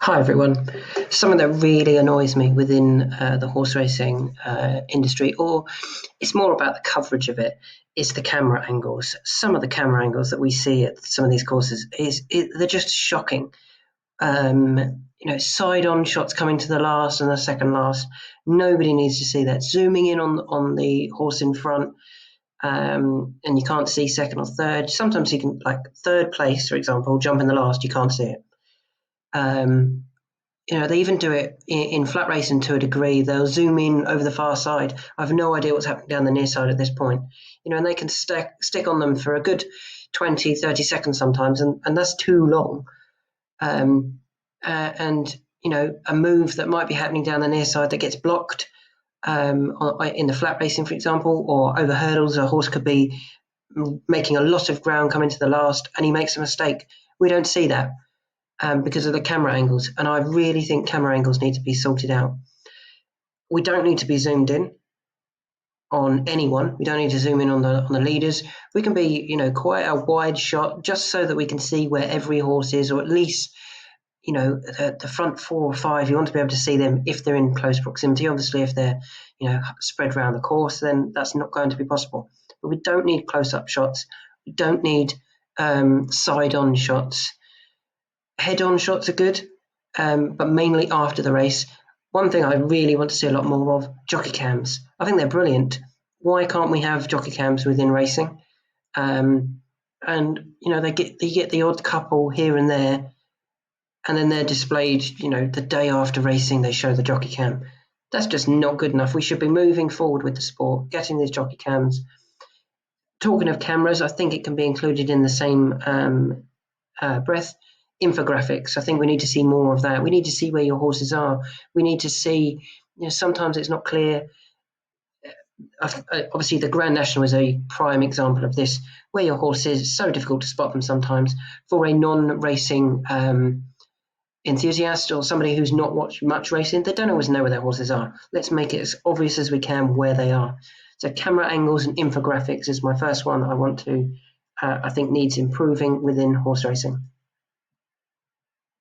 Hi everyone. Something that really annoys me within the horse racing industry, or it's more about the coverage of it, is the camera angles. Some of the camera angles that we see at some of these courses they're just shocking. Side-on shots coming to the last and the second last. Nobody needs to see that. Zooming in on the horse in front, and you can't see second or third. Sometimes you can, like third place, for example, jump in the last, you can't see it. They even do it in flat racing to a degree. They'll zoom in over the far side. I have no idea what's happening down the near side at this point. And they can stick on them for a good 20, 30 seconds sometimes, and that's too long. A move that might be happening down the near side that gets blocked in the flat racing, for example, or over hurdles, a horse could be making a lot of ground coming to the last, and he makes a mistake. We don't see that. Because of the camera angles, and I really think camera angles need to be sorted out. We don't need to be zoomed in on anyone. We don't need to zoom in on the leaders. We can be, quite a wide shot, just so that we can see where every horse is, or at least, the front 4 or 5. You want to be able to see them if they're in close proximity. Obviously, if they're, spread around the course, then that's not going to be possible. But we don't need close-up shots. We don't need side-on shots. Head-on shots are good, but mainly after the race. One thing I really want to see a lot more of, jockey cams. I think they're brilliant. Why can't we have jockey cams within racing? They get the odd couple here and there, and then they're displayed, the day after racing, they show the jockey cam. That's just not good enough. We should be moving forward with the sport, getting these jockey cams. Talking of cameras, I think it can be included in the same breath. Infographics. I think we need to see more of that. We need to see where your horses are. We need to see, sometimes it's not clear. Obviously, the Grand National is a prime example of this, where your horse is. It's so difficult to spot them sometimes. For a non-racing enthusiast or somebody who's not watched much racing, they don't always know where their horses are. Let's make it as obvious as we can where they are. So camera angles and infographics is my first one I want to, I think needs improving within horse racing.